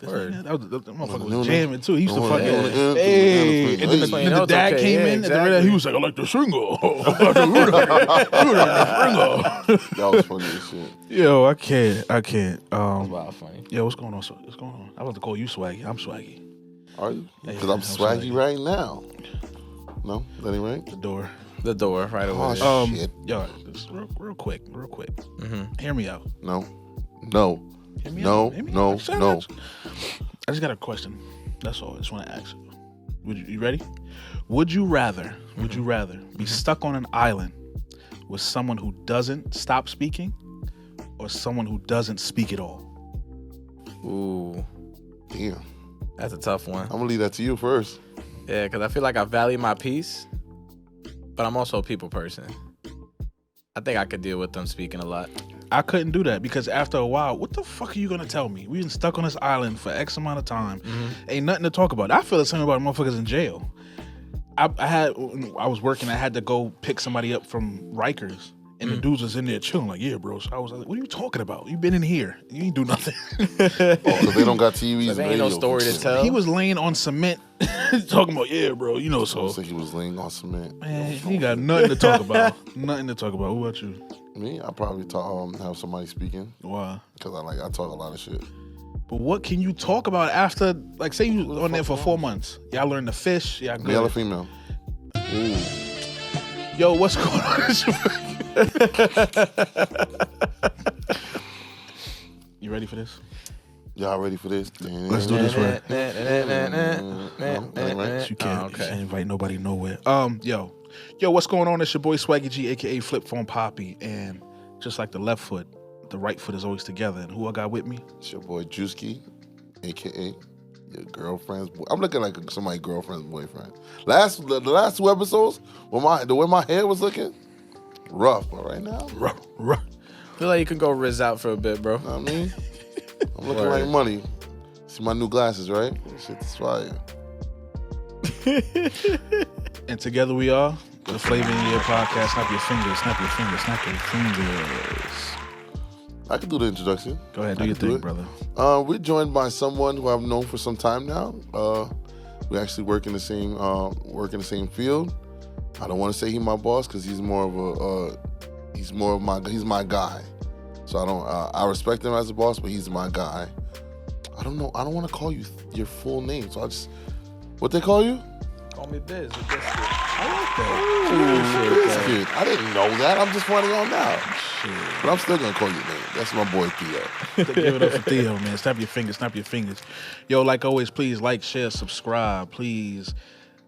That motherfucker was jamming too. He used to fucking hey, and then the dad came in and he was like, "I like the single." That was funny as shit. Yo, I can't. That's wild funny. Yo, what's going on? What's going on? I want to call you Swaggy. I'm Swaggy. Are you? Because I'm swaggy right now. No, that ain't right. The door, right away. Oh shit. Yo, just real quick. Mm-hmm. Hear me out. No. Hear me No. out. I just got a question. That's all. I just want to ask you. You ready? Would you rather be stuck on an island with someone who doesn't stop speaking or someone who doesn't speak at all? Ooh. Damn. That's a tough one. I'm going to leave that to you first. Yeah, because I feel like I value my peace, but I'm also a people person. I think I could deal with them speaking a lot. I couldn't do that because after a while, what the fuck are you gonna tell me? We've been stuck on this island for X amount of time. Mm-hmm. Ain't nothing to talk about. I feel the same about motherfuckers in jail. I was working. I had to go pick somebody up from Rikers, and the dudes was in there chilling. Like, yeah, bro. So I was like, what are you talking about? You been in here. You ain't do nothing. Because they don't got TVs. So there ain't no story to tell. He was laying on cement, talking about, yeah, bro. You know, so. He was laying on cement. Man, he got nothing to talk about. Nothing to talk about. What about you? Me, I probably have somebody speaking. Why? Because I talk a lot of shit. But what can you talk about after, like, say you on there for 4 months? Y'all learn to fish. Y'all good. Male or female? Ooh. Yo, what's going on? You ready for this? Y'all ready for this? Let's do this right. You can't invite nobody nowhere. Yo, what's going on? It's your boy Swaggy G, AKA Flip Phone Poppy, and just like the left foot, the right foot is always together. And who I got with me? It's your boy Juicy, AKA your girlfriend's boy. I'm looking like somebody's girlfriend's boyfriend. The last 2 episodes, the way my hair was looking, rough. But right now, rough. I feel like you can go Riz out for a bit, bro. Know what I mean? I'm looking like money. See my new glasses, right? Shit's fire. And together we are the Flava in Your podcast. Snap your fingers, snap your fingers, snap your fingers. I can do the introduction. Go ahead, do your thing, brother. We're joined by someone who I've known for some time now. We actually work in the same field. I don't want to say he's my boss because he's my guy. So I respect him as a boss, but he's my guy. I don't know. I don't want to call you your full name, so what they call you? Call me Biz. I like that. Bizkit. I didn't know that. I'm just finding out now. Shit. But I'm still gonna call you name. That's my boy Theo. Give it up for Theo, man. Snap your fingers. Yo, like always, please like, share, subscribe. Please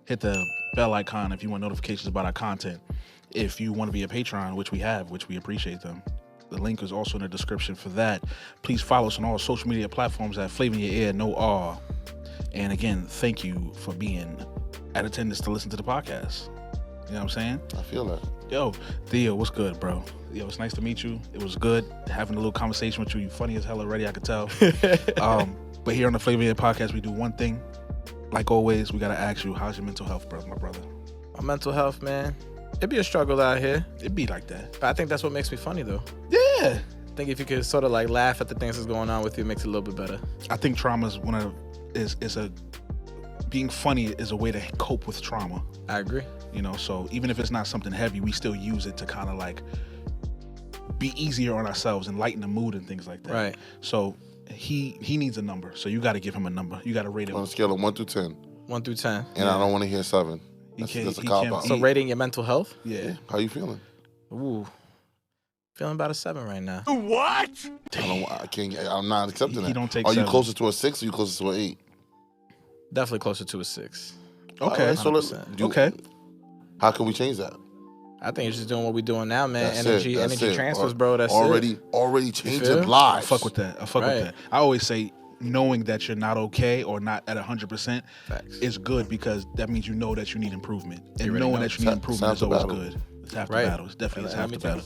hit the bell icon if you want notifications about our content. If you want to be a Patreon, which we appreciate them. The link is also in the description for that. Please follow us on all social media platforms at Flava in Your Ear, no R. And again, thank you for being at attendance to listen to the podcast. You know what I'm saying? I feel that. Yo, Theo, what's good, bro? Yo, it's nice to meet you. It was good having a little conversation with you. You funny as hell already, I could tell. But here on the Flava in Your podcast, we do one thing. Like always, we got to ask you, how's your mental health, brother, my brother? My mental health, man. It'd be a struggle out here. It'd be like that. But I think that's what makes me funny, though. Yeah. I think if you could sort of like laugh at the things that's going on with you, it makes it a little bit better. I think trauma is being funny is a way to cope with trauma. I agree. You know, so even if it's not something heavy, we still use it to kind of like be easier on ourselves and lighten the mood and things like that. Right. So he needs a number. So you got to give him a number. You got to rate him. On a scale of 1 through 10. 1 through 10. And I don't want to hear 7. That's a cop-out. So rating your mental health? Yeah. How you feeling? Ooh. Feeling about a 7 right now. What? I'm not accepting that. He don't take Are you 7. closer to a 6 or are you closer to an 8? Definitely closer to a 6. Okay. So okay. How can we change that? I think you're just doing what we're doing now, man. That's energy transfers, bro. That's already changing lives. I fuck with that. With that. I always say knowing that you're not okay or not at 100% is good because that means you know that you need improvement. And knowing that you need improvement is always good. It's half the battle. It's definitely half the battle.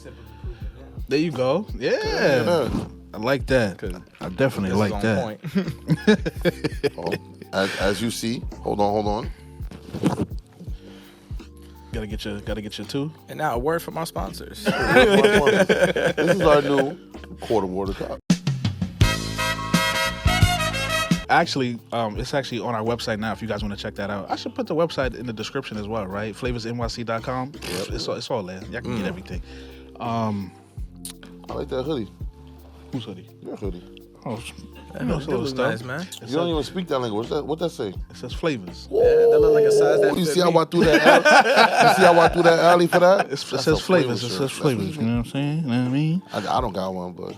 There you go. Yeah. I like that. I definitely like that. As you see, hold on. Gotta get your 2. And now a word from our sponsors. This is our new quarter water cup. Actually, it's actually on our website now. If you guys want to check that out, I should put the website in the description as well, right? flavasnyc.com. Yep. It's all there. Y'all can get everything. I like that hoodie. Whose hoodie? Your hoodie. Oh, That looks nice, man. You don't even speak that language. What that say? It says flavors. Yeah, that look like a size that You fit see how me. I threw that alley? You see how I threw that alley for that? It says flavors. It says flavors. You know what I'm saying? You know what I mean? I don't got one, but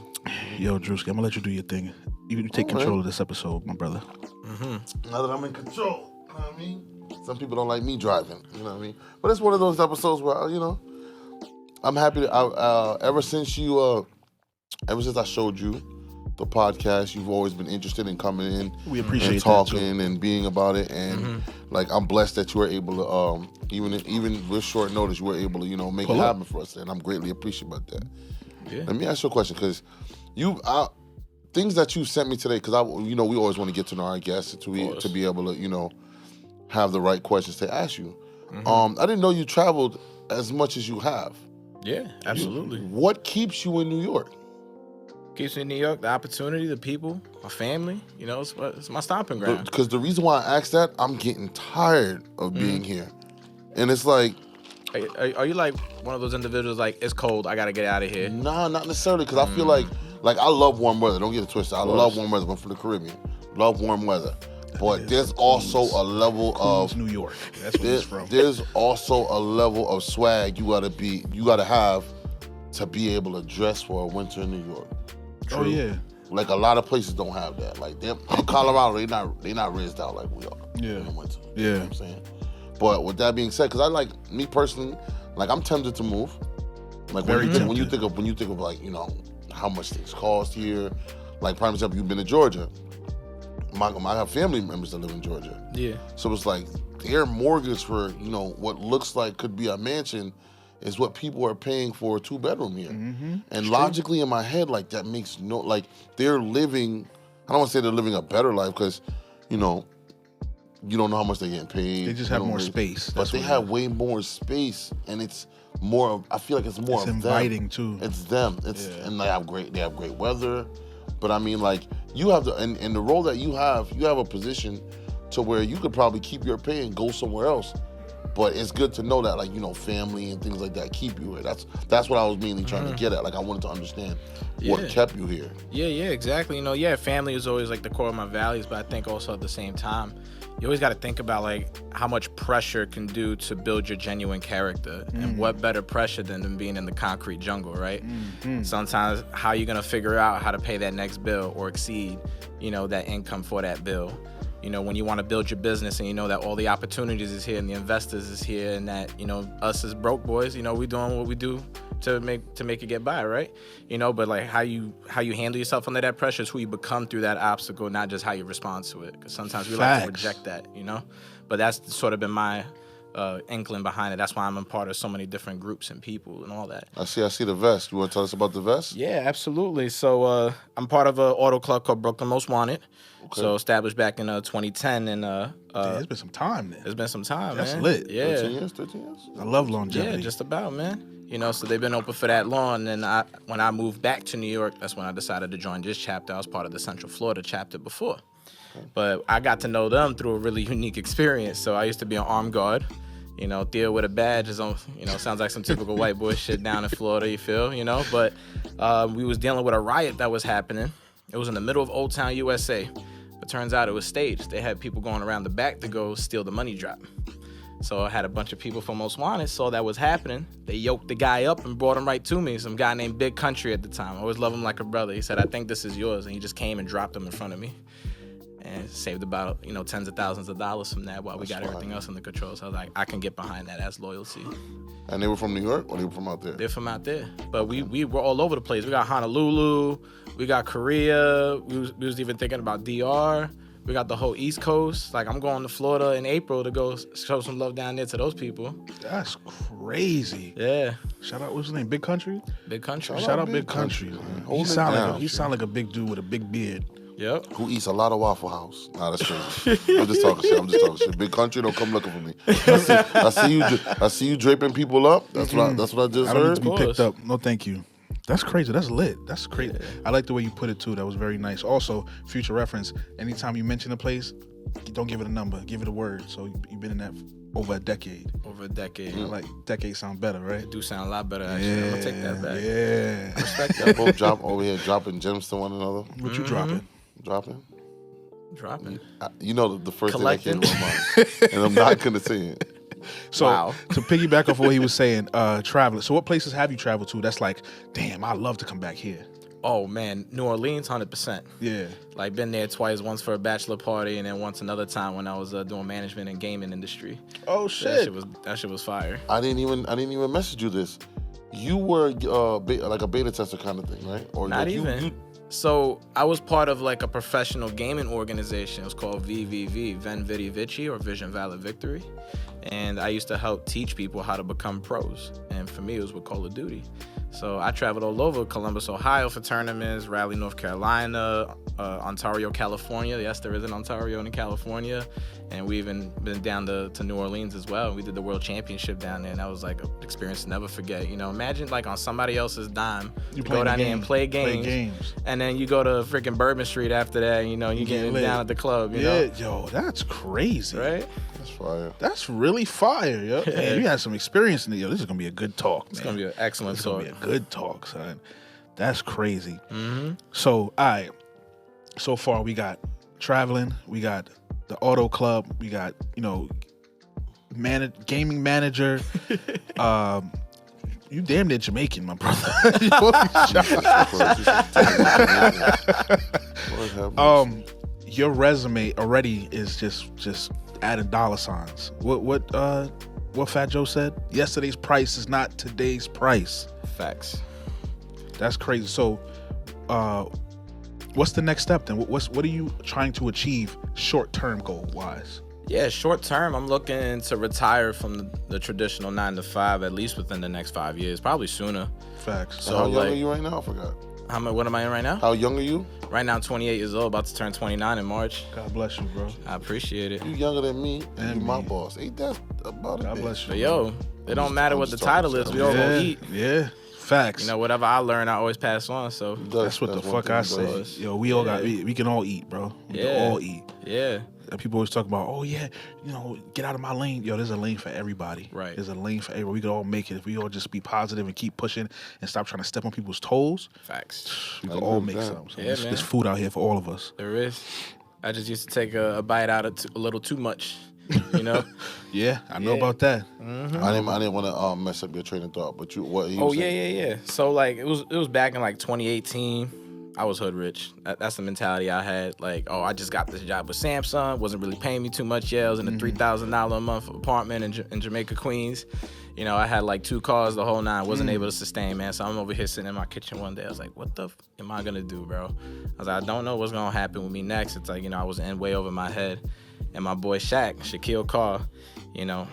Yo, Drewski, I'm gonna let you do your thing. You take control of this episode, my brother. now that I'm in control, you know what I mean? Some people don't like me driving, you know what I mean? But it's one of those episodes where, I'm happy that ever since I showed you the podcast, you've always been interested in coming in. We appreciate and that, talking too. and being about it. And like, I'm blessed that you were able to, even with short notice, you were able to, make it happen for us. And I'm greatly appreciative about that. Yeah. Let me ask you a question, because things that you sent me today, because we always want to get to know our guests to be able to, have the right questions to ask you. I didn't know you traveled as much as you have. Yeah, absolutely. What keeps you in New York? Keeps me in New York, the opportunity, the people, my family. It's my stomping ground. Because the reason why I asked that, I'm getting tired of being here. And it's like... Are you like one of those individuals like, it's cold, I gotta get out of here? Nah, not necessarily, because I feel like I love warm weather. Don't get it twisted. I love warm weather. I'm from the Caribbean. Love warm weather. But there's also a level of New York. That's where it's from. There's also a level of swag you gotta have to be able to dress for a winter in New York. Oh yeah. Like, a lot of places don't have that. Like, them in Colorado, they not rizzed out like we are. Yeah. In the winter. Yeah. You know what I'm saying? But with that being said, because me personally, I'm tempted to move. Like, Very when you think of like, how much things cost here. Like, prime example, you've been to Georgia. I have family members that live in Georgia. Yeah. So it's like their mortgage for, what looks like could be a mansion is what people are paying for a 2-bedroom here. And logically in my head, like, that makes they're living, I don't want to say they're living a better life, because, you don't know how much they're getting paid. They just have more space. But they have way more space, and it's more, I feel like it's more It's of inviting them. too. It's them. And they have great weather. But I mean, like, you have in the role that you have a position to where you could probably keep your pay and go somewhere else. But it's good to know that, like, family and things like that keep you here. That's what I was mainly trying to get at. Like, I wanted to understand what kept you here. Yeah, exactly. Family is always like the core of my values, but I think also at the same time, you always got to think about like how much pressure can do to build your genuine character, and what better pressure than being in the concrete jungle, right? Sometimes how you gonna figure out how to pay that next bill or exceed, that income for that bill. When you want to build your business and you know that all the opportunities is here and the investors is here, and that, us as broke boys, we doing what we do to make it get by, right? But like how you handle yourself under that pressure is who you become through that obstacle, not just how you respond to it. Because sometimes we like to reject that, But that's sort of been my inkling behind it. That's why I'm a part of so many different groups and people and all that. I see the vest. You want to tell us about the vest? Yeah, absolutely. So I'm part of an auto club called Brooklyn Most Wanted. Okay. So established back in 2010, and it's been some time then. It's been some time, That's man. lit. Yeah, 13 years. I love longevity. Yeah, just about, man. So they've been open for that long. And when I moved back to New York, that's when I decided to join this chapter. I was part of the Central Florida chapter before, but I got to know them through a really unique experience. So I used to be an armed guard. Theo with a badge is on, sounds like some typical white boy shit down in Florida, you feel, But we was dealing with a riot that was happening. It was in the middle of Old Town, USA. But turns out it was staged. They had people going around the back to go steal the money drop. So I had a bunch of people from Most Wanted saw that was happening. They yoked the guy up and brought him right to me. Some guy named Big Country at the time. I always love him like a brother. He said, "I think this is yours." And he just came and dropped him in front of me. And saved about, tens of thousands of dollars from that while we got everything else under control. So I was like, I can get behind that as loyalty. And they were from New York, or they were from out there? They're from out there. But we were all over the place. We got Honolulu. We got Korea. We was even thinking about DR. We got the whole East Coast. Like, I'm going to Florida in April to go show some love down there to those people. That's crazy. Yeah. Shout out, what's his name? Big Country? Big Country. Shout out Big Country. Man. He sound like a big dude with a big beard. Yep. Who eats a lot of Waffle House. Nah, that's crazy. I'm just talking shit. Big Country, don't come looking for me. I see you draping people up. That's what I just heard. I don't need to be picked up. No, thank you. That's crazy. That's lit. That's crazy. Yeah. I like the way you put it too. That was very nice. Also, future reference. Anytime you mention a place, don't give it a number. Give it a word. So you've been in that over a decade. Over a decade. I like decade sound better, right? It do sound a lot better, actually. I'm going to take that back. Yeah. Respect Y'all that. both drop over here, dropping gems to one another. What you dropping? Dropping. Dropping. You know the first Collecting. thing that came to my mind, and I'm not gonna say it. So Wow. to piggyback off what he was saying, traveling. So what places have you traveled to? That's like, damn, I'd love to come back here. Oh, man. New Orleans, 100%. Yeah. Like, been there twice, once for a bachelor party, and then once another time when I was doing management and gaming industry. Oh That shit was fire. I didn't even message you this. You were like a beta tester kind of thing, right? Or Not like even. So I was part of like a professional gaming organization. It was called VVV, Ven Vidi Vici, or Vision Valor Victory. And I used to help teach people how to become pros. And for me, it was with Call of Duty. So I traveled all over Columbus, Ohio for tournaments, Raleigh, North Carolina, Ontario, California. Yes, there is an Ontario in California. And we even been down to New Orleans as well. We did the World Championship down there, and that was like an experience to never forget. You know, imagine like on somebody else's dime, you go down there and play games. And then you go to freaking Bourbon Street after that, you know, you get down at the club, you know? Yo, that's crazy. Right? That's fire. That's really fire, yo. Man, you had some experience in it. Yo, this is going to be a good talk, man. It's going to be an excellent It's talk. going to be a good talk, son. That's crazy. Mm-hmm. So, all right. So far, we got traveling. We got the auto club. We got, you know, gaming manager. You damn near Jamaican, my brother. Your resume already is just adding dollar signs. What Fat Joe said? Yesterday's price is not today's price. Facts. That's crazy. So, what's the next step then? What are you trying to achieve short term goal wise? Yeah, short term, I'm looking to retire from the traditional 9 to 5 at least within the next 5 years, probably sooner. Facts. So how young are you right now? I forgot. What am I in right now? How young are you? Right now, I'm 28 years old, about to turn 29 in March. God bless you, bro. I appreciate it. You younger than me, and And you my me. boss. Ain't that about it? God bless you. But yo, it don't matter what the title is. We all gonna eat. Yeah. Facts. You know, whatever I learn, I always pass on. So That's what the one fuck thing I he say. does. Yo, we all got we can all eat, bro. We can Yeah. all eat. yeah, And people always talk about, oh yeah, you know, get out of my lane. Yo, there's a lane for everybody. Right. There's a lane for everybody. We can all make it if we all just be positive and keep pushing and stop trying to step on people's toes. facts. We I can agree all with make that. something. So Yeah, there's man. food out here for all of us. There is. I just used to take a bite out of a little too much. You know. Yeah, I know Yeah. about that. I didn't want to mess up your train of thought, but what? You Oh was yeah, saying? yeah. So like it was back in like 2018. I was hood rich. That's the mentality I had. Like, oh, I just got this job with Samsung. Wasn't really paying me too much. Yeah, I was in a $3,000 a month apartment in Jamaica, Queens. You know, I had like 2 cars, the whole 9. Wasn't able to sustain, man. So I'm over here sitting in my kitchen one day. I was like, what the am I gonna do, bro? I was like, I don't know what's gonna happen with me next. It's like, you know, I was in way over my head. And my boy Shaquille Carr, you know,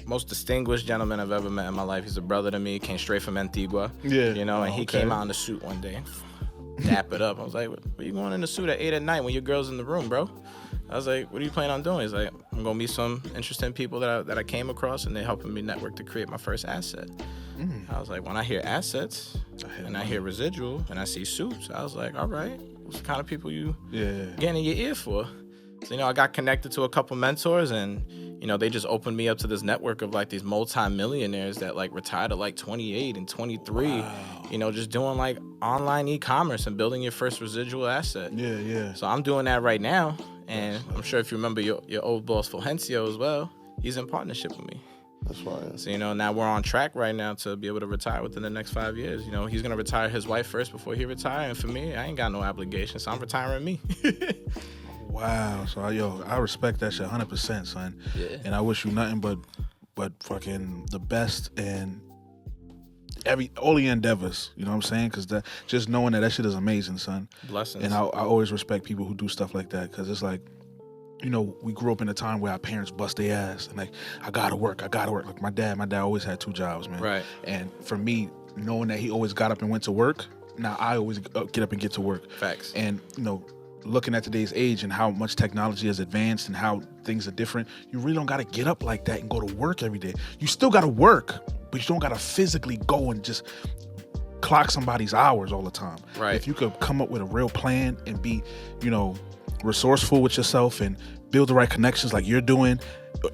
most distinguished gentleman I've ever met in my life. He's a brother to me. Came straight from Antigua. Yeah. You know, and he okay. came out in a suit one day. Dap it up. I was like, what are you going in the suit at 8 at night when your girl's in the room, bro? I was like, what are you planning on doing? He's like, I'm gonna meet some interesting people that I came across, and they're helping me network to create my first asset. I was like, when I hear assets and I hear residual and I see suits, I was like, all right, what's the kind of people you Yeah. getting in your ear for? So, you know, I got connected to a couple mentors, and you know, they just opened me up to this network of like these multi-millionaires that like retired at like 28 and 23, you know, just doing like online e-commerce and building your first residual asset. Yeah, yeah. So I'm doing that right now, and I'm sure if you remember your old boss Fulgencio as well, he's in partnership with me. That's fine. So, you know, now we're on track right now to be able to retire within the next 5 years. You know, he's gonna retire his wife first before he retire, and for me, I ain't got no obligation, so I'm retiring me. Wow. So I respect that shit 100%, son. Yeah. And I wish you nothing but fucking the best and all your endeavors. You know what I'm saying? Because just knowing that shit is amazing, son. Blessings. And I always respect people who do stuff like that, because it's like, you know, we grew up in a time where our parents bust their ass and like, I gotta work. Like my dad always had 2 jobs, man. Right. And for me, knowing that he always got up and went to work, now I always get up and get to work. Facts. And, you know, looking at today's age and how much technology has advanced and how things are different, you really don't got to get up like that and go to work every day. You still got to work, but you don't got to physically go and just clock somebody's hours all the time. Right. If you could come up with a real plan and be, resourceful with yourself and build the right connections like you're doing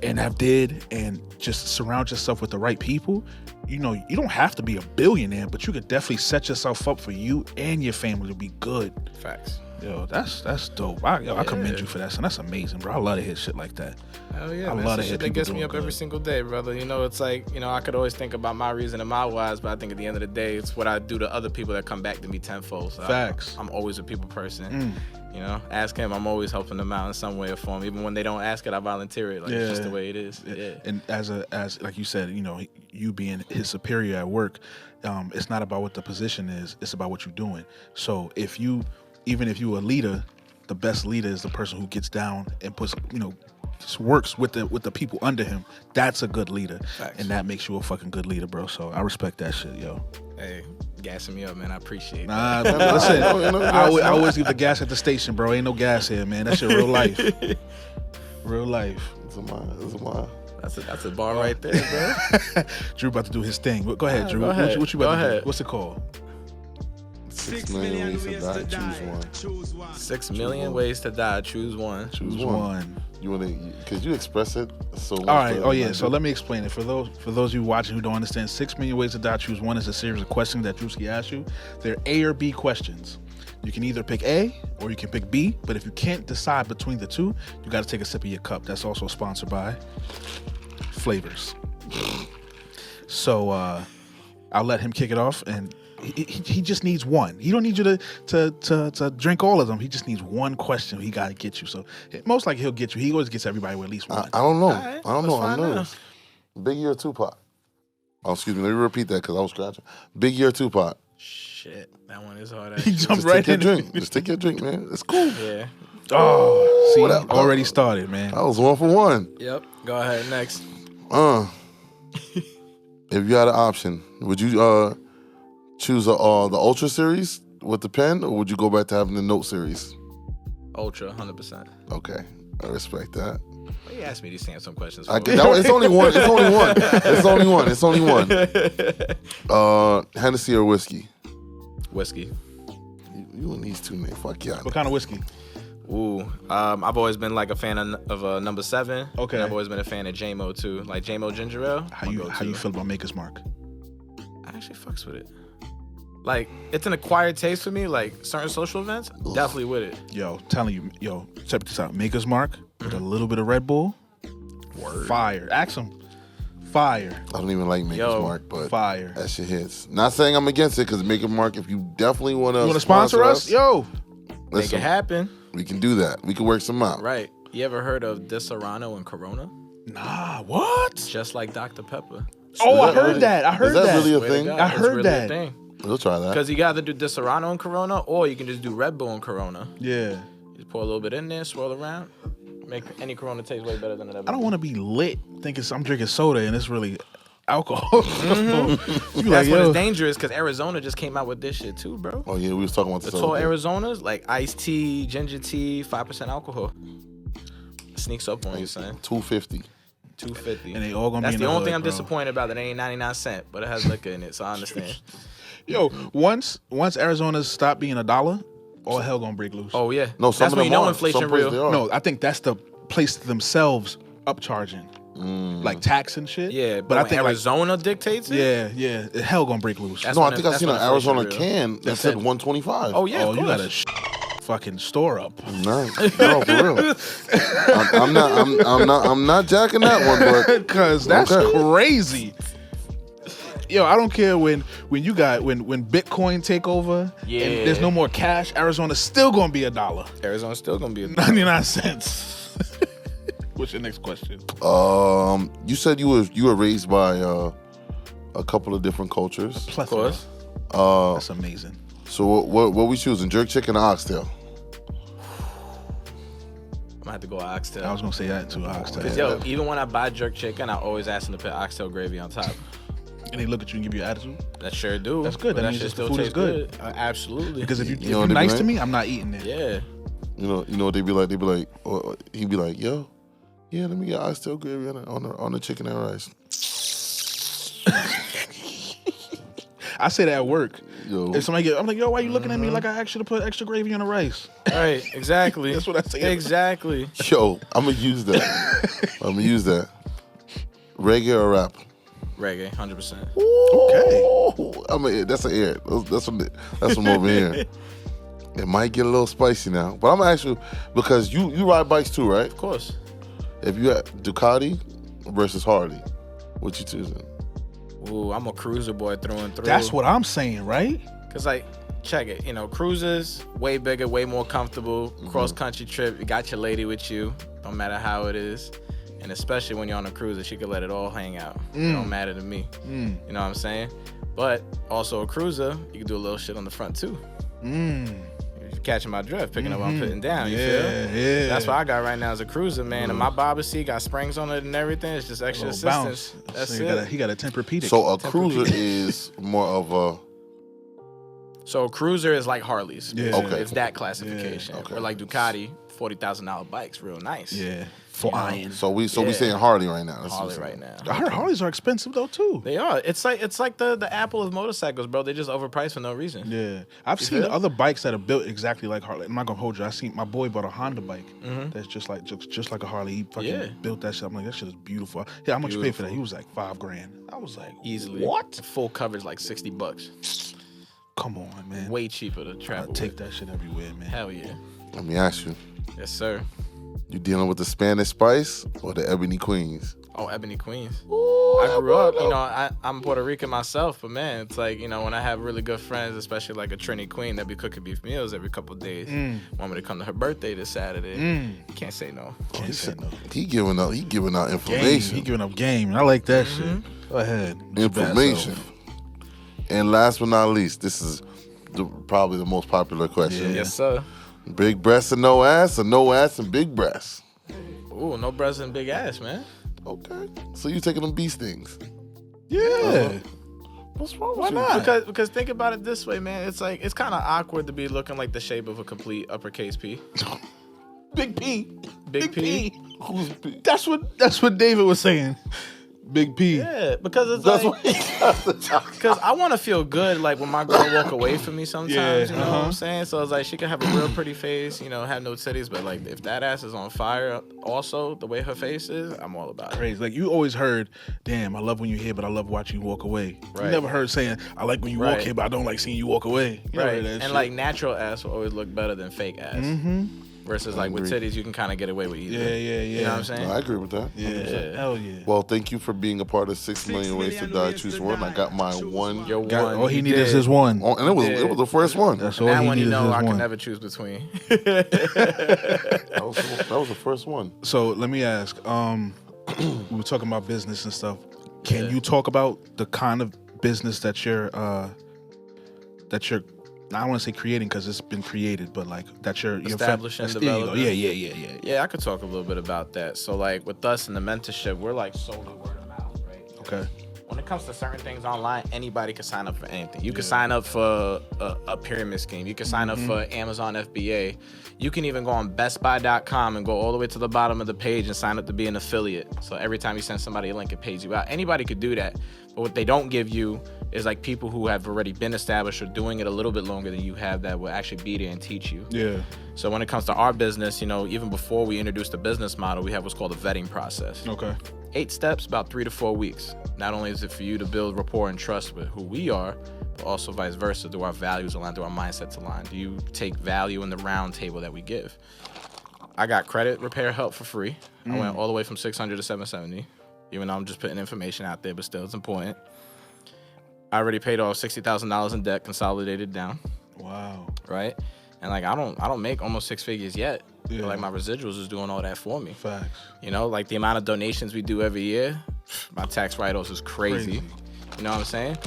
and have did, and just surround yourself with the right people, you don't have to be a billionaire, but you could definitely set yourself up for you and your family to be good. Facts. Yo, that's dope. I commend you for that, son. That's amazing, bro. I love to hear shit like that. Hell yeah, I man. love to Shit hear that people gets me doing up good. every single day, brother. It's like, I could always think about my reason and my whys, but I think at the end of the day, it's what I do to other people that come back to me tenfold. So Facts. I'm always a people person. Ask him. I'm always helping them out in some way or form. Even when they don't ask it, I volunteer it. Like, it's just the way it is. Yeah. And as like you said, you being his superior at work, it's not about what the position is. It's about what you're doing. So even if you're a leader, the best leader is the person who gets down and puts, just works with the people under him. That's a good leader. Facts. And that makes you a fucking good leader, bro. So I respect that shit, yo. Hey, gassing me up, man. I appreciate it. Nah, listen, I always give the gas at the station, bro. Ain't no gas here, man. That shit real life. Real life. It's a mile. That's a bar right there, bro. Drew about to do his thing. Go ahead, Drew. Go ahead. What you about Go to do? ahead. What's it called? 6 million ways to die. Choose one. 6 million ways to die. Choose one. Choose one. You want to? Because you express it so much. All right. Oh yeah. So let me explain it for those of you watching who don't understand. 6 million ways to die. Choose one is a series of questions that Drewski asks you. They're A or B questions. You can either pick A or you can pick B. But if you can't decide between the two, you got to take a sip of your cup. That's also sponsored by Flavors. So I'll let him kick it off, and he just needs one. He don't need you to drink all of them. He just needs one question. He got to get you. So most likely he'll get you. He always gets everybody with at least one. I don't know. Right, I don't know. let's I know find this. Biggie or Tupac? Oh, excuse me. Let me repeat that because I was scratching. Biggie or Tupac? Shit, that one is hard. He Actually. jumped Just right take your in. drink. Just take your drink, man. It's cool. Yeah. Oh, see, What up? already started, man. That was 1 for 1. Yep. Go ahead. Next. If you had an option, would you choose the Ultra series with the pen, or would you go back to having the Note series? Ultra, 100%. Okay, I respect that. Well, you asked me these some questions. It's only one. It's only one. Hennessy or whiskey? Whiskey. You and these two, man. Fuck yeah. What kind of whiskey? Ooh, I've always been like a fan of number 7. Okay. And I've always been a fan of JMO too, like JMO Ginger Ale. How you feel about Maker's Mark? I actually fucks with it. Like, it's an acquired taste for me. Like certain social events, definitely with it. Yo, telling you, check this out. Maker's Mark with a little bit of Red Bull. Word. Fire. Ask him. Fire. I don't even like Maker's Mark, but Fire. that shit hits. Not saying I'm against it, because Maker's Mark, if you definitely want You want to to sponsor us? Yo. Make listen, it happen. we can do that. We can work some out. Right. You ever heard of Disaronno and Corona? Nah, what? Just like Dr. Pepper. Oh, I that heard really- that. I heard is that that. really a Swear to thing? God, I it's heard really that. a thing. We'll try that. Because you can either do Disaronno and Corona, or you can just do Red Bull and Corona. Yeah. You just pour a little bit in there, swirl around, make any Corona taste way better than it ever. I don't want to be lit thinking I'm drinking soda and it's really alcohol. You That's like, when yo. it's dangerous, because Arizona just came out with this shit too, bro. Oh yeah, we was talking about The this. tall other day. Arizonas, like iced tea, ginger tea, 5% alcohol. Sneaks up on you, son. 250. 250. And they all gonna That's be in the the only hood, thing I'm bro. disappointed about. That ain't 99 cents, but it has liquor in it, so I understand. Yo, once Arizona's stopped being $1, all hell gonna break loose. Oh yeah. No, some that's of when them you know are. inflation Some places real. they are. No, I think that's the place themselves upcharging, like tax and shit. Yeah, but I think Arizona dictates it. yeah, hell gonna break loose. That's No, I when think it- I that's seen an when Arizona inflation real. can that said 125. Oh yeah, Oh, of you course. gotta fucking store up. No, for real. I'm not jacking that one, but Cause that's Okay. crazy. Yo, I don't care when Bitcoin take over Yeah. and there's no more cash, Arizona's still gonna be $1. Arizona's still gonna be a 99 cents. What's your next question? you said you were raised by a couple of different cultures. Of Plethora. course. That's amazing. So what we choosing? Jerk chicken or oxtail? I'm gonna have to go oxtail. I was gonna say that too, oxtail. Cause yo, even when I buy jerk chicken, I always ask them to put oxtail gravy on top. And they look at you and give you an attitude. That sure do. That's good. But That means shit the food is tastes good. Absolutely. Because if You if know you're what they be nice like? to me, I'm not eating it. Yeah. You know what they be like? Or he'd be like, yo, yeah, let me get oxtail gravy on the chicken and rice. I say that at work. Yo. If somebody I'm like, yo, why you looking at me like I asked you to put extra gravy on the rice? Right, exactly. That's what I say. Exactly. Yo, I'm gonna use that. Reggae or rap? Reggae, 100%. Okay. I mean, that's an air. That's from over here. It might get a little spicy now, but I'm gonna ask you because you ride bikes too, right? Of course. If you had Ducati versus Harley, what you choosing? Ooh, I'm a cruiser boy through and through. That's what I'm saying, right? Cause like, check it. You know, cruisers way bigger, way more comfortable. Cross country trip, you got your lady with you, no matter how it is. And especially when you're on a cruiser, she could let it all hang out. It don't matter to me. You know what I'm saying? But also a cruiser, you can do a little shit on the front too. You're catching my drift, picking up what I'm putting down. You feel? Yeah. That's what I got right now as a cruiser, man. And my bobber seat got springs on it and everything. It's just extra assistance. Bounce. That's So it. he got a Tempur-Pedic. So a cruiser is more of a. So a cruiser is like Harleys. Yeah. Okay. It's that classification. Yeah, okay. Or like Ducati, $40,000 bikes, real nice. Yeah. Flying. So we Yeah. saying Harley right now. That's Harley what I'm right saying. now. I heard Harleys are expensive though too. They are. It's like the Apple of motorcycles, bro. They just overpriced for no reason. Yeah, I've seen feel? other bikes that are built exactly like Harley. I'm not gonna hold you. I seen my boy bought a Honda bike that's just like a Harley. He fucking Yeah. built that shit. I'm like, that shit is beautiful. Yeah, how much you pay for that? He was like $5,000. I was like, Easily. What? Full coverage like $60. Come on, man. Way cheaper to I travel. take with. that shit everywhere, man. Hell yeah. Let me ask you: Yes, sir. you dealing with the Spanish Spice or the Ebony Queens? Oh, Ebony Queens. I grew up, you know, I'm Puerto Rican myself, but man, it's like, you know, when I have really good friends, especially like a Trini Queen that be cooking beef meals every couple of days, want me to come to her birthday this Saturday, can't say no. Can't say no. He giving out Game. information. He giving up game. I like that shit. Go ahead. Information. And last but not least, this is probably the most popular question. Yeah. Yes, sir. Big breasts and no ass, or no ass and big breasts? Ooh, no breasts and big ass, man. Okay. So you taking them bee stings? Yeah. What's wrong Why with you? not? Because think about it this way, man. It's like, it's kind of awkward to be looking like the shape of a complete uppercase P. Big P. Big P. Who's bee? That's what David was saying. Big P. Yeah, because it's That's like, what he got to talk. because I want to feel good, like when my girl walk away from me sometimes, Yeah, you know what I'm saying? So it's like, she can have a real pretty face, you know, have no titties, but like if that ass is on fire also, the way her face is, I'm all about it. Crazy. Like you always heard, damn, I love when you're here, but I love watching you walk away. You Right. never heard saying, I like when you walk Right. here, but I don't like seeing you walk away. You never Right. heard that And shit. like natural ass will always look better than fake ass. Versus like with titties, you can kind of get away with either. Yeah. You know what I'm saying? No, I agree with that. Yeah. Hell yeah. Well, thank you for being a part of 6 Million Ways to Die. Choose one. I got my one. Your Got, one. all he you needed is did. his one. Oh, and it was the first one. That's all That he one, you needed is know, his I one. can never choose between. That was the first one. So let me ask. We were talking about business and stuff. Can you talk about the kind of business that you're I don't want to say creating because it's been created, but like that you're Establishing, there you go. developing. Yeah. Yeah, I could talk a little bit about that. So like with us in the mentorship, we're like solely word of mouth, right? Okay. When it comes to certain things online, anybody can sign up for anything. You can sign up for a pyramid scheme. You can sign up for Amazon FBA. You can even go on bestbuy.com and go all the way to the bottom of the page and sign up to be an affiliate. So every time you send somebody a link, it pays you out. Anybody could do that. But what they don't give you is like people who have already been established or doing it a little bit longer than you have that will actually be there and teach you. Yeah. So when it comes to our business, you know, even before we introduced the business model, we have what's called a vetting process. Okay. 8 steps, about 3 to 4 weeks. Not only is it for you to build rapport and trust with who we are, but also vice versa. Do our values align? Do our mindsets align? Do you take value in the round table that we give? I got credit repair help for free. I went all the way from 600 to 770, even though I'm just putting information out there, but still it's important. I already paid off $60,000 in debt, consolidated down, Wow. right? And like I don't make almost 6 figures yet. Yeah. But like my residuals is doing all that for me. Facts. You know, like the amount of donations we do every year, my tax write-offs is crazy. You know what I'm saying?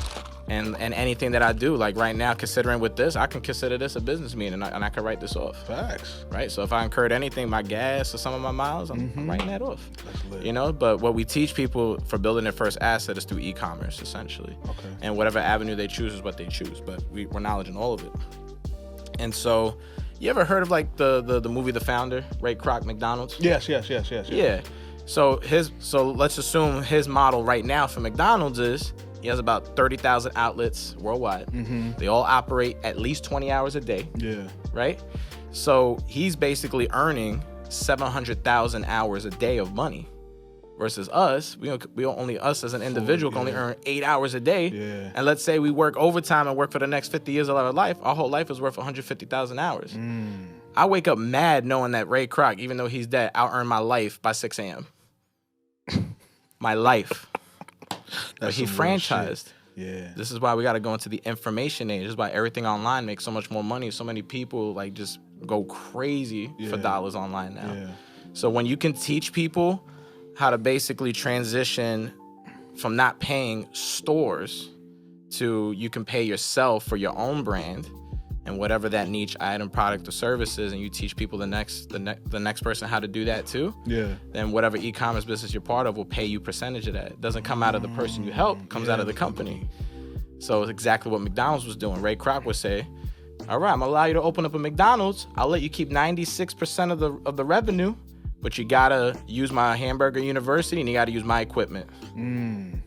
And anything that I do, like right now, considering with this, I can consider this a business meeting, and I can write this off. Facts. Right? So if I incurred anything, my gas or some of my miles, I'm writing that off. That's lit. You know, but what we teach people for building their first asset is through e-commerce, essentially. Okay. And whatever avenue they choose is what they choose, but we're knowledge in all of it. And so, you ever heard of like the movie The Founder, Ray Kroc, McDonald's? Yes. Yeah. So let's assume his model right now for McDonald's is He has about 30,000 outlets worldwide. They all operate at least 20 hours a day. Yeah. Right? So he's basically earning 700,000 hours a day of money. Versus us, we only us as an individual can only earn 8 hours a day. Yeah. And let's say we work overtime and work for the next 50 years of our life. Our whole life is worth 150,000 hours. I wake up mad knowing that Ray Kroc, even though he's dead, I'll earn my life by 6 a.m. My life. But he franchised. Yeah. This is why we got to go into the information age. This is why everything online makes so much more money. So many people like just go crazy for dollars online now. Yeah. So when you can teach people how to basically transition from not paying stores to you can pay yourself for your own brand and whatever that niche item, product, or service is, and you teach people the next person how to do that too. Yeah. Then whatever e-commerce business you're part of will pay you percentage of that. It doesn't come out of the person you help, it comes out of the company. So it's exactly what McDonald's was doing. Ray Kroc would say, all right, I'm gonna allow you to open up a McDonald's. I'll let you keep 96% of the revenue, but you gotta use my hamburger university and you gotta use my equipment. And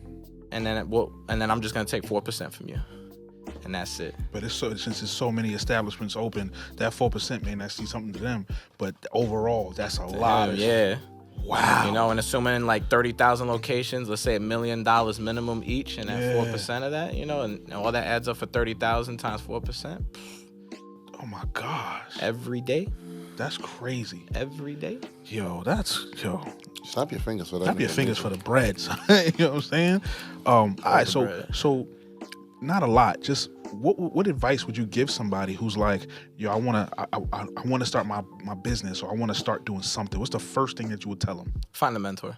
then I'm just gonna take 4% from you. And that's it. But since there's so many establishments open, that 4% may not see something to them. But overall, that's a lot. Yeah. Wow. You know, and assuming like 30,000 locations, let's say $1 million minimum each, and at 4% of that, you know, and all that adds up for 30,000 times 4%. Oh my gosh. Every day. That's crazy. Every day. Yo. Snap your fingers for that. Snap your fingers for the bread, son. You know what I'm saying? All right, so not a lot. Just what advice would you give somebody who's like, yo, I wanna start my business, or I wanna start doing something? What's the first thing that you would tell them? Find a mentor.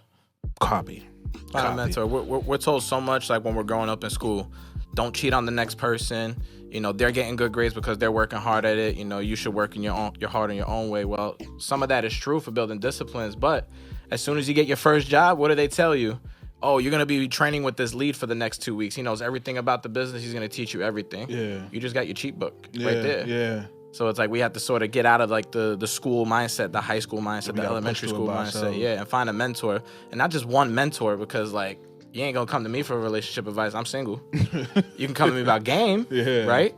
Copy. Find a mentor. We're told so much, like when we're growing up in school, don't cheat on the next person. You know, they're getting good grades because they're working hard at it. You know, you should work your hard in your own way. Well, some of that is true for building disciplines, but as soon as you get your first job, what do they tell you? Oh, you're going to be training with this lead for the next 2 weeks. He knows everything about the business. He's going to teach you everything. Yeah. You just got your cheat book right there. Yeah. So it's like we have to sort of get out of like the school mindset, the high school mindset, the elementary school mindset. Yeah, and find a mentor. And not just one mentor, because like you ain't going to come to me for relationship advice. I'm single. You can come to me about game, right?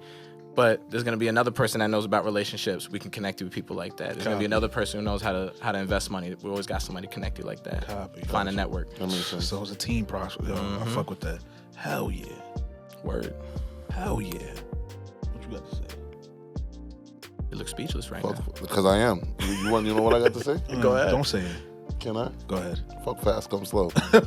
But there's going to be another person that knows about relationships. We can connect you with people like that. There's going to be another person who knows how to invest money. We always got somebody to connect you like that. Find a network. That makes sense. So it's a team process. I fuck with that. Hell yeah. Word. Hell yeah. What you got to say? You look speechless right now. Because I am. You know what I got to say? Go ahead. Don't say it. Can I? Go ahead. Fuck fast, come slow. It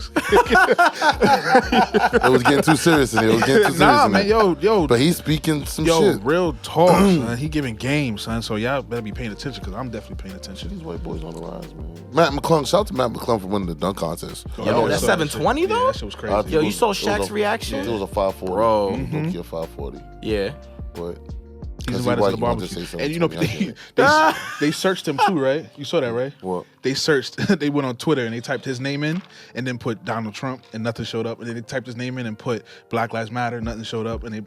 was getting too serious in here. Nah, man, yo. But he's speaking some shit. Real talk, son. He giving game, son. So y'all better be paying attention, because I'm definitely paying attention. These white boys on the rise, man. Matt McClung, shout out to Matt McClung for winning the dunk contest. Yo, that's 720 though? Yeah, that shit was crazy. Yo, you saw Shaq's reaction? It was a 540. Bro. Nokia 540. Yeah. But he's invited to the barbecue. And you know, they searched him too, right? You saw that, right? What? They went on Twitter and they typed his name in and then put Donald Trump and nothing showed up. And then they typed his name in and put Black Lives Matter, nothing showed up. And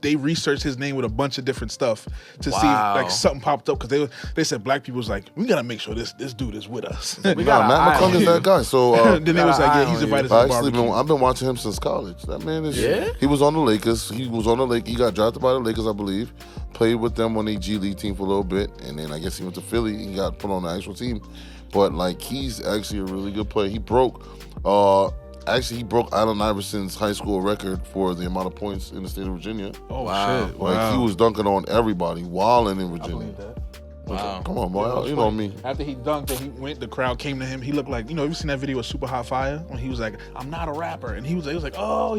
they researched his name with a bunch of different stuff to see if like something popped up, because they said black people was like, we gotta make sure this dude is with us. Matt McClung is that guy. So then they was like, yeah, he's invited to the barbecue. I've been watching him since college. That man is. Yeah? He was on the Lakers. He got drafted by the Lakers, I believe. Played with them on the G League team for a little bit, and then I guess he went to Philly and got put on the actual team. But like, he's actually a really good player. He broke Allen Iverson's high school record for the amount of points in the state of Virginia. Oh wow! Shit! Like he was dunking on everybody, wilding in Virginia. I believe that. Wow. Come on, boy. You know me. After he dunked and the crowd came to him. He looked like, have you seen that video of Super Hot Fire when he was like, I'm not a rapper, and he was like, I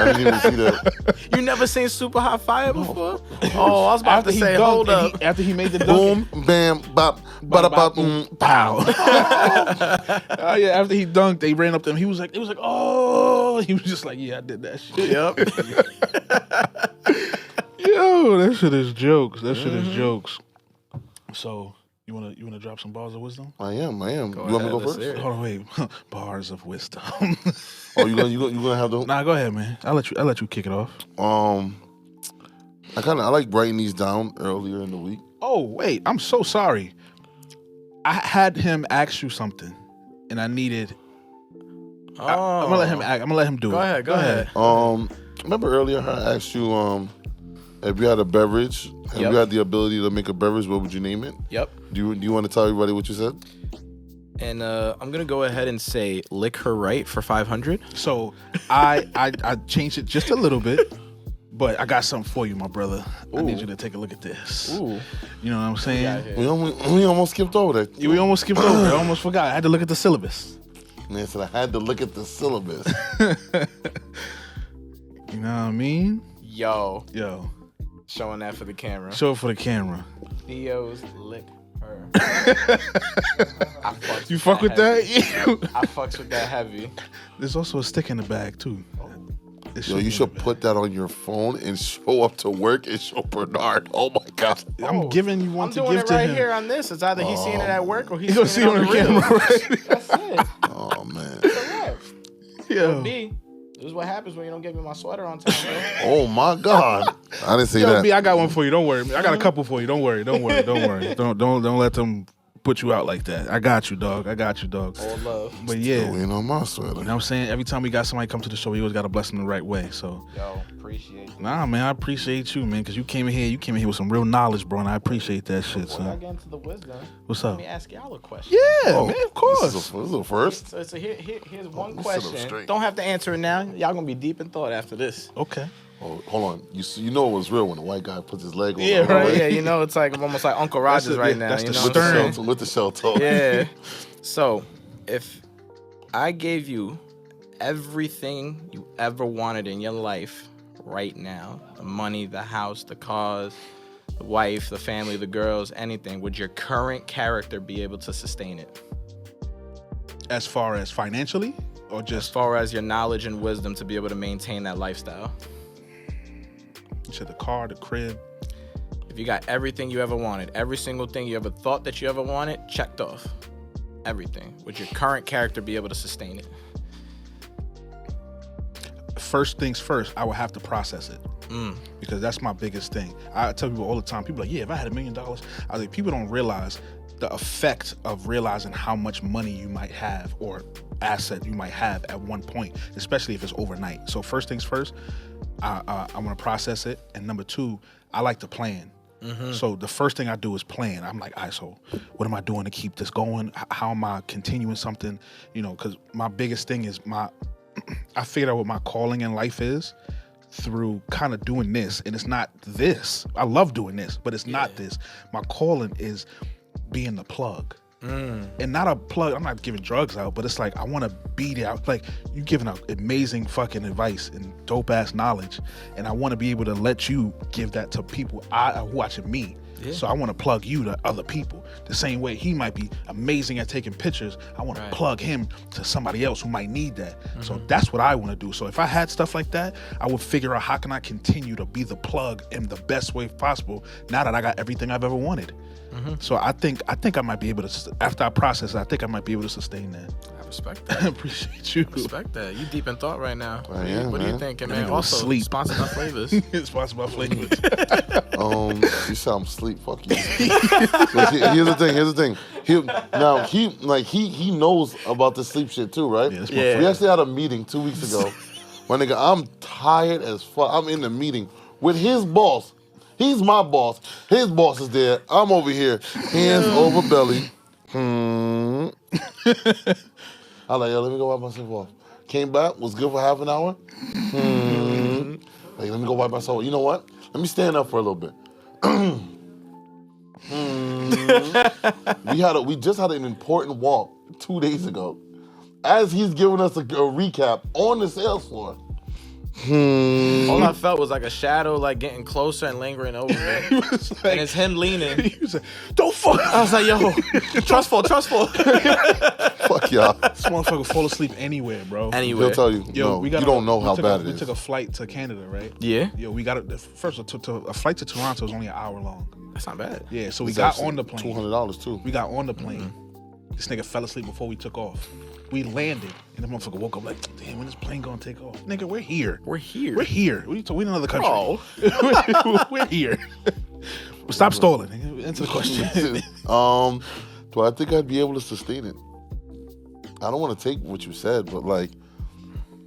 didn't even see that. You never seen Super Hot Fire before? Oh, I was about to say, hold up. After he made the dunk. Boom, bam, bop, bada bop, pow. Oh yeah, after he dunked, they ran up to him. He was like, oh. He was just like, yeah, I did that shit. Yep. Yo, that shit is jokes. So, you wanna drop some bars of wisdom? I am. You want me to go first? Hold on, wait. Bars of wisdom. Oh, you gonna have the? Nah, go ahead, man. I'll let you kick it off. I like writing these down earlier in the week. Oh wait, I'm so sorry. I had him ask you something, and I needed I'm gonna let him act. I'm gonna let him do it. Go ahead. Remember earlier I asked you if you had a beverage and you had the ability to make a beverage, what would you name it? Yep. Do you want to tell everybody what you said? And I'm gonna go ahead and say lick her right for 500. So I changed it just a little bit, but I got something for you, my brother. I need you to take a look at this. Ooh. You know what I'm saying? We almost skipped over that. Yeah, we almost skipped over it. I almost forgot. I had to look at the syllabus. Man said I had to look at the syllabus. You know what I mean? Yo. Showing that for the camera. Show it for the camera. Theo's lick her. You fuck with that? I fucks with that heavy. There's also a stick in the bag too. Yo, you should put that on your phone and show up to work and show Bernard. Oh my God. I'm giving you one to give to him. I'm doing it right here on this. It's either he's seeing it at work or he's gonna seeing it on the camera, right? That's it. Oh man. Yo. B, this is what happens when you don't give me my sweater on time, bro. Oh my God. I didn't say that. B, I got one for you. Don't worry. I got a couple for you. Don't worry. Don't let them put you out like that. I got you, dog. All love. But yeah. Waiting on my sweater. You know what I'm saying? Every time we got somebody come to the show, we always got to bless them the right way. So, yo, appreciate you. Nah, man, I appreciate you, man, because you came in here with some real knowledge, bro, and I appreciate that shit, Before I son. get into the wisdom, What's up? let me ask y'all a question. Yeah, man, of course. This is a first. So here's one let me sit up question. straight. Don't have to answer it now. Y'all gonna be deep in thought after this. Okay. Oh, hold on. You know it was real when the white guy puts his leg on. Yeah, the right. Yeah, you know, it's like almost like Uncle Rogers right now. that's You the know what I'm saying? With the shell toe. Yeah. So, if I gave you everything you ever wanted in your life right now, the money, the house, the cars, the wife, the family, the girls, anything, would your current character be able to sustain it? As far as financially, or As just far as your knowledge and wisdom to be able to maintain that lifestyle? you said the car, the crib. If you got everything you ever wanted, every single thing you ever thought that you ever wanted, checked off. Everything. Would your current character be able to sustain it? First things first, I would have to process it. Because that's my biggest thing. I tell people all the time, people are like, yeah, if I had $1 million, I was like, people don't realize the effect of realizing how much money you might have or asset you might have at one point, especially if it's overnight. So first things first, I want to process it. And number two, I like to plan. So the first thing I do is plan. I'm like, all right, so what am I doing to keep this going? How am I continuing something? You know, because my biggest thing is I figured out what my calling in life is through kind of doing this. And it's not this. I love doing this, but it's not this. My calling is being the plug. And not a plug, I'm not giving drugs out, but it's like I want to be there. Like, you giving out amazing fucking advice and dope ass knowledge, and I want to be able to let you give that to people who are watching me. So I want to plug you to other people. The same way he might be amazing at taking pictures, I want to plug him to somebody else who might need that. So that's what I want to do. So if I had stuff like that, I would figure out how can I continue to be the plug in the best way possible now that I got everything I've ever wanted. So I think I might be able to, after I process it, I think I might be able to sustain that. I respect that. I appreciate you. Respect that. You deep in thought right now. I am, what are you man. thinking, That man? nigga was Also, asleep. sponsored by Flavors. It's sponsored by Flavors. You sound sleep. Fuck you. But here's the thing. He knows about the sleep shit too, right? Yeah, that's Yeah. We actually had a meeting 2 weeks ago. My nigga, I'm tired as fuck. I'm in the meeting with his boss. He's my boss. His boss is there. I'm over here, hands over belly. I like, yo, let me go wipe myself off. Came back, was good for half an hour. Like, let me go wipe myself. You know what? Let me stand up for a little bit. We just had an important walk 2 days ago. As he's giving us a recap on the sales floor. All I felt was like a shadow, like getting closer and lingering over me. And it's him leaning. He was like, don't fuck. I was like, yo, trustful. Fuck y'all. This motherfucker fall asleep anywhere, bro. Anyway. He'll tell you, Yo, no, you don't know how bad it We is. took a flight to Canada, right? Yeah. Yo, we got it. First, a flight to Toronto is only an hour long. That's not bad. Yeah, so we It's got actually on the plane. $200 too. We got on the plane. This nigga fell asleep before we took off. We landed, and the motherfucker woke up like, damn, when this plane gonna take off? Nigga, we're here. We're here. We're here. We in another country. Oh. We're here. Stop stalling. Nigga. Answer the question. Do I think I'd be able to sustain it? I don't want to take what you said, but like,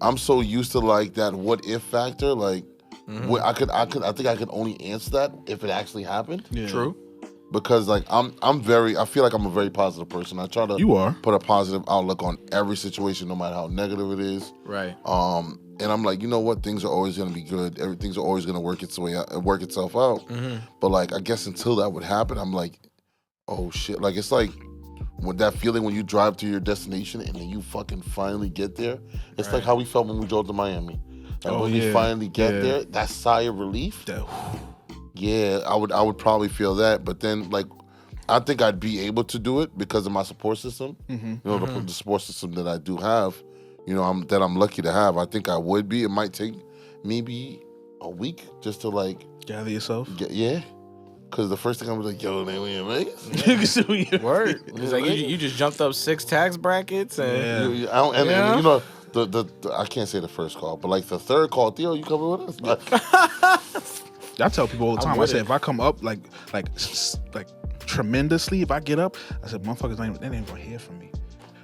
I'm so used to like that what if factor. Like, Mm-hmm. I think I could only answer that if it actually happened. Yeah. True. Because like I feel like I'm a very positive person. I try to You are. put a positive outlook on every situation, no matter how negative it is. Right. And I'm like, you know what? Things are always gonna be good. Everything's always gonna work itself out. Mm-hmm. But like, I guess until that would happen, I'm like, oh shit. Like it's like when that feeling when you drive to your destination and then you fucking finally get there. It's like how we felt when we drove to Miami. Like when we finally get there, that sigh of relief. Yeah, I would probably feel that. But then like, I think I'd be able to do it because of my support system. You know, the support system that I do have. You know, I'm lucky to have. I think I would be. It might take maybe a week just to like gather yourself. Because the first thing I'm like, yo, man, we in Vegas. Word. It's like you just jumped up 6 tax brackets and And you know, the I can't say the first call, but like the third call, Theo, you coming with us? Like, I tell people all the time. I say if I come up like tremendously, if I get up, I said motherfuckers they ain't gonna hear from me.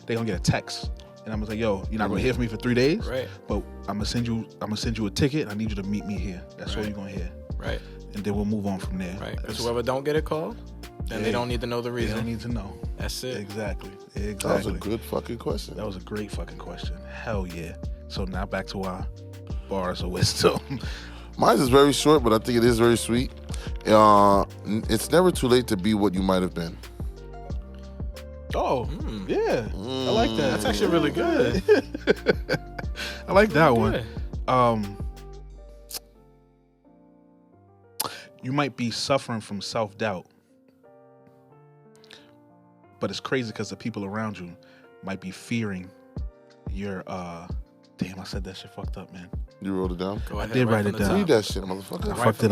They gonna get a text. And I'm gonna say, yo, you're not gonna hear from me for 3 days. Right. But I'm gonna send you a ticket. I need you to meet me here. That's all you're gonna hear. Right. And then we'll move on from there. Right. Because whoever don't get a call, then they don't need to know the They reason. don't need to know. That's it. Exactly. that was a good fucking question. That was a great fucking question. Hell yeah. So now back to our bars of wisdom. Mine is very short, but I think it is very sweet. It's never too late to be what you might have been. Oh, yeah. I like that. That's actually really good. I like that Good. one. You might be suffering from self-doubt, but it's crazy because the people around you might be fearing your damn, I said that shit fucked up, man. You wrote it down? Go ahead, did right write from it the down. top. Read that shit, motherfucker. I fucked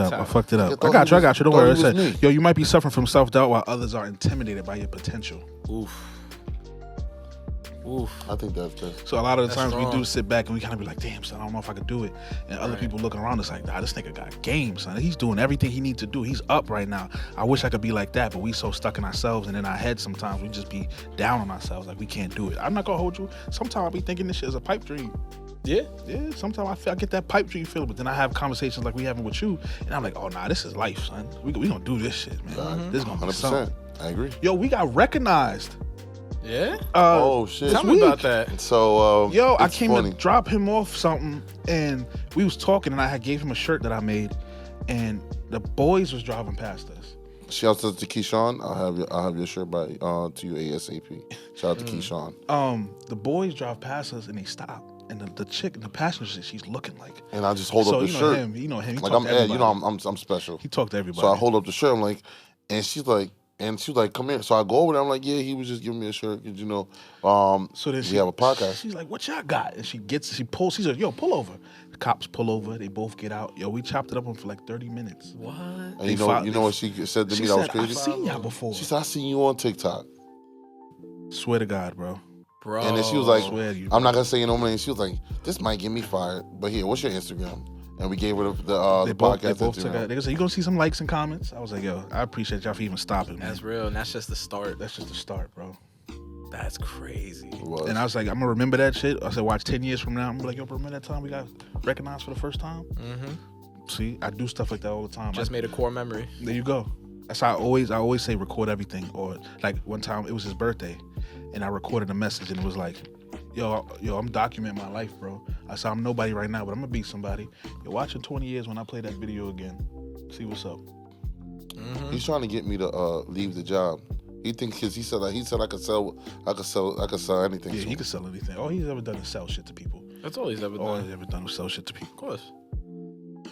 it up. I I got you. Don't worry. I said, me. yo, you might be suffering from self-doubt while others are intimidated by your potential. Oof. I think that's good. So a lot of the That's times we strong. do sit back and we kind of be like, damn, son, I don't know if I could do it. And other people looking around us like, nah, this nigga got game, son. He's doing everything he needs to do. He's up right now. I wish I could be like that, but we so stuck in ourselves and in our heads sometimes we just be down on ourselves like we can't do it. I'm not gonna hold you. Sometimes I'll be thinking this shit is a pipe dream. Yeah. Yeah, sometimes I get that pipe dream feeling, but then I have conversations like we having with you, and I'm like, oh, nah, this is life, son. We gonna do this shit, man. This is gonna be 100%. something. I agree. Yo, we got recognized. Yeah? Oh, shit. Tell me about that. So, Yo, I it's came funny. to drop him off something, and we was talking, and I gave him a shirt that I made, and the boys was driving past us. Shout out to Keyshawn. I'll have your shirt by to you ASAP. Shout out to Keyshawn. The boys drive past us, and they stop, and the chick in the passenger seat, she's looking like. And I just hold So up the you know shirt. him. You know him. He Like talk I'm to Ed. You know everybody. I'm special. He talked to everybody. So I hold up the shirt. I'm like, and she's like, come here. So I go over there. I'm like, yeah, he was just giving me a shirt because So then we have a podcast. She's like, "What y'all got?" And she pulls. She's like, "Yo, pull over." The cops pull over. They both get out. Yo, we chopped it up on for like 30 minutes. What? And They you know what she said to She me that was said, crazy? "I've seen y'all before." She said, I seen you on TikTok. Swear to God, bro. Bro. And then she was like, swear to you, I'm not gonna say no name. She was like, this might get me fired, but here, what's your Instagram? And we gave her the They both podcast took Instagram. it. They said, "You gonna see some likes and comments?" I was like, "Yo, I appreciate y'all for even stopping, man. That's real, and that's just the start. That's just the start, bro." That's crazy. It was. And I was like, "I'm gonna remember that shit." I said, "Watch 10 years from now." I'm like, "Yo, bro, remember that time we got recognized for the first time?" See, I do stuff like that all the time. Just made a core memory. There you go. That's how I always say record everything. Or like one time it was his birthday, and I recorded a message, and it was like, yo, I'm documenting my life, bro. I said I'm nobody right now, but I'm gonna be somebody. Yo, watch in 20 years when I play that video again. See what's up. He's trying to get me to leave the job. He thinks because he said I could sell anything. Yeah, to he him. can sell anything. All he's ever done is sell shit to people. That's all he's ever All done. he's ever done is sell shit to people. Of course.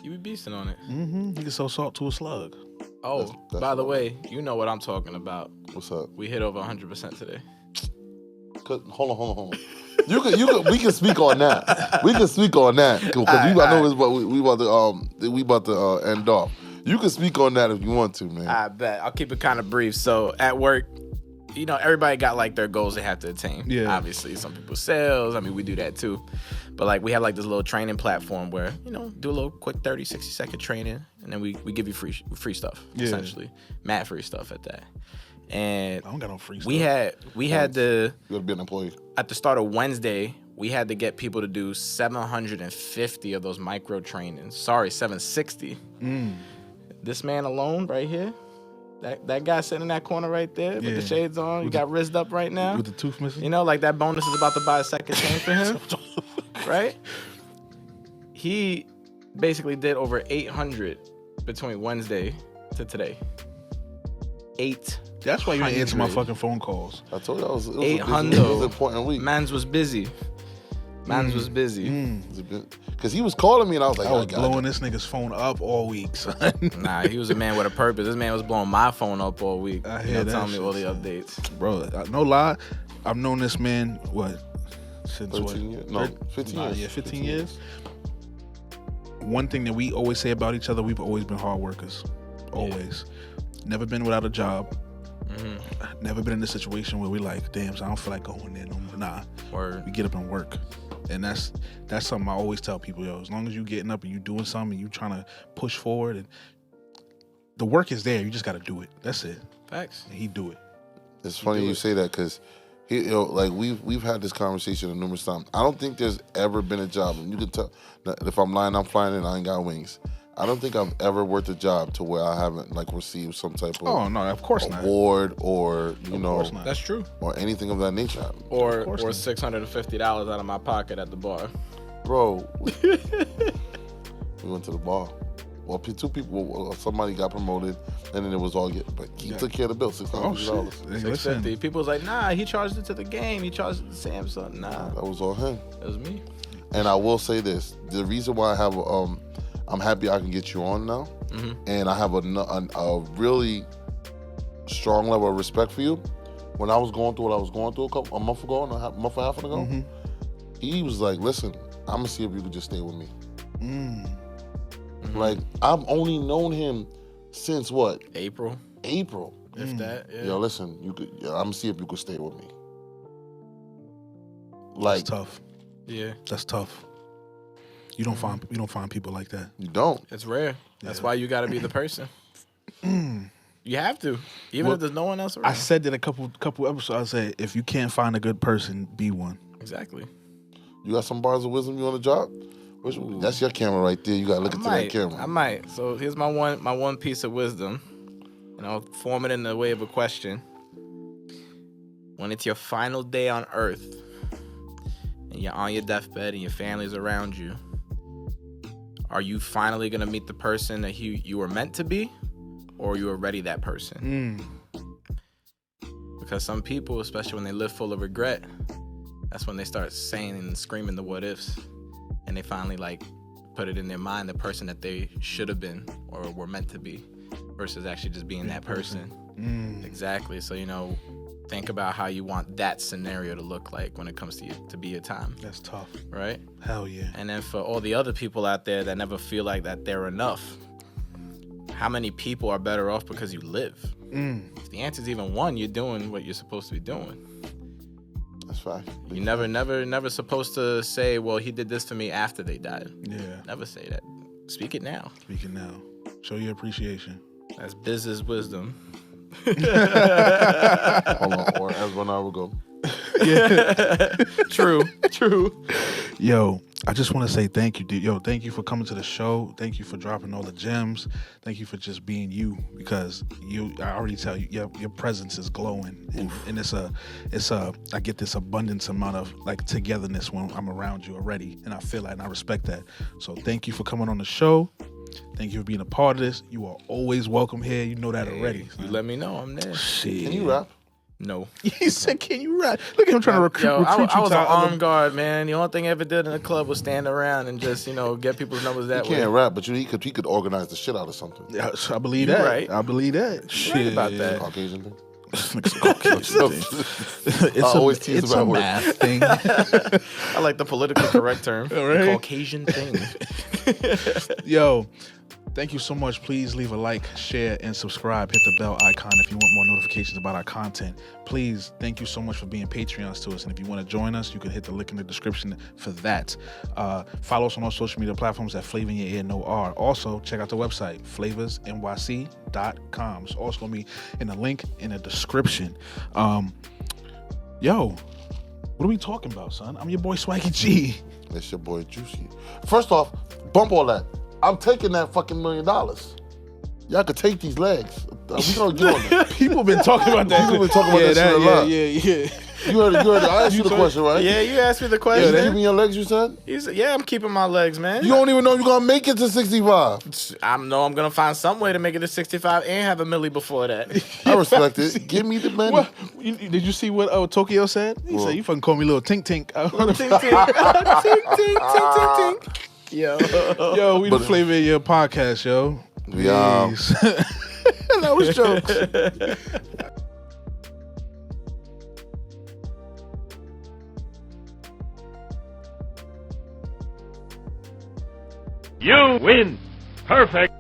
You be beasting on it. He can sell salt to a slug. Oh, That's by the all. way, you know what I'm talking about. What's up? We hit over 100% today. Hold on. We can speak on that. We can speak on that because I know it's what we about to end off. You can speak on that if you want to, man. I bet. I'll keep it kind of brief. So at work, you know, everybody got like their goals they have to attain. Yeah. Obviously, some people sales. I mean, we do that too. But like we have like this little training platform where, you know, do a little quick 30, 60-second training. And then we give you free stuff, essentially. Mad free stuff at that. And I don't got no free stuff. we had You gotta be an employee. at the start of Wednesday, we had to get people to do 750 of those micro trainings. Sorry, 760. This man alone right here, that guy sitting in that corner right there with the shades on, you got rizzed up right now. With the tooth missing? You know, like that bonus is about to buy a second chain for him. Right? He basically did over 800 between Wednesday to today. 8. That's why you didn't answer my fucking phone calls. I told you it was 800. It was an important week. Mans was busy. Was busy. Because he was calling me and I was like, I was blowing this nigga's phone up all week, son. Nah, he was a man with a purpose. This man was blowing my phone up all week. I hear that telling me shit, all the son. updates. Bro, no lie, I've known this man, since 13 years? No, 15 years. Yeah, 15 years. One thing that we always say about each other, we've always been hard workers. Always. Never been without a job. Never been in a situation where we like, damn, so I don't feel like going there no more. Nah. Word. We get up and work. And that's something I always tell people, yo, as long as you getting up and you doing something and you trying to push forward, and the work is there, you just got to do it. That's it. Facts. And he do it. It's funny you say that because like we've had this conversation numerous times. I don't think there's ever been a job, and you can tell if I'm lying, I'm flying and I ain't got wings. I don't think I've ever worked a job to where I haven't like received some type of of course not. award or you know That's true. or anything of that nature. Or $650 out of my pocket at the bar. Bro, we went to the bar. Well, two people, somebody got promoted, and then it was all but he took care of the bill, $650. $650. People was like, nah, he charged it to the game. He charged it to Samsung. Nah, That was all him. that was me. And I will say this: the reason why I have I'm happy I can get you on now, and I have a really strong level of respect for you. When I was going through what I was going through a month and a half ago, he was like, "Listen, I'm gonna see if you could just stay with me." Like I've only known him since what? April. If that. Yeah. Yo, listen, I'm gonna see if you could stay with me. Like That's tough. Yeah. That's tough. You don't find people like that. you don't. It's rare. That's why you got to be the person. You have to, even if there's no one else around. I said that a couple episodes. I said, if you can't find a good person, be one. Exactly. You got some bars of wisdom you want to drop? That's your camera right there. You gotta look into that camera. I might. So here's my one piece of wisdom. And I'll form it in the way of a question. When it's your final day on Earth, and you're on your deathbed and your family's around you, are you finally gonna meet the person that you were meant to be, or are you already that person? Because some people, especially when they live full of regret, that's when they start saying and screaming the what ifs, and they finally like put it in their mind the person that they should have been or were meant to be, versus actually just being that person. Exactly. So think about how you want that scenario to look like when it comes to be your time. That's tough. Right? Hell yeah. And then for all the other people out there that never feel like that they're enough, how many people are better off because you live? If the answer is even one, you're doing what you're supposed to be doing. That's fact. You never supposed to say, well, he did this for me after they died. Yeah. Never say that. Speak it now. Speaking now. Show your appreciation. That's business wisdom. Hold on, or as 1 hour ago. Yeah. True. Yo, I just want to say thank you, dude. Yo, thank you for coming to the show. Thank you for dropping all the gems. Thank you for just being you, because I already tell you, your presence is glowing, and I get this abundance amount of like togetherness when I'm around you already, and I feel that, and I respect that. So thank you for coming on the show. Thank you for being a part of this. You are always welcome here. You know that already. You let me know. I'm there. Shit. Can you rap? No. He said, "Can you rap?" Look at him trying to recruit I you. was an armed guard, man. The only thing I ever did in the club was stand around and just, get people's numbers that He way. can't rap, but he could organize the shit out of something. Yeah, I believe You that. right. I believe that. Shit. Right about that. Caucasian thing. It's always tease it's about a work. math thing. I like the politically correct term. Right? The Caucasian thing. Yo, thank you so much. Please leave a like, share, and subscribe. Hit the bell icon if you want more notifications about our content. Please, thank you so much for being Patreons to us. And if you want to join us, you can hit the link in the description for that. Follow us on all social media platforms at Flava in Your Ear No R. Also, check out the website, flavasnyc.com. It's also going to be in the link in the description. Yo, What are we talking about, son? I'm your boy Swaggy G. That's your boy Juicy. First off, bump all that. I'm taking that fucking $1 million. Y'all could take these legs. We gonna get on that. People been talking about that. People been talking about that shit a lot. Yeah. You heard it. I asked you the question, right? Yeah, you asked me the You question. keeping your legs, you said? He said, yeah, I'm keeping my legs, man. You don't even know you're gonna make it to 65. I know I'm gonna find some way to make it to 65 and have a milli before that. I respect it. Give me the money. What? Did you see what Tokyo said? He said, "You fucking call me little tink tink." Tink, tink. Tink, tink, tink, tink, tink. Yo, we the flavor of your podcast, yo. Yeah. Please. That was jokes. You win. Perfect.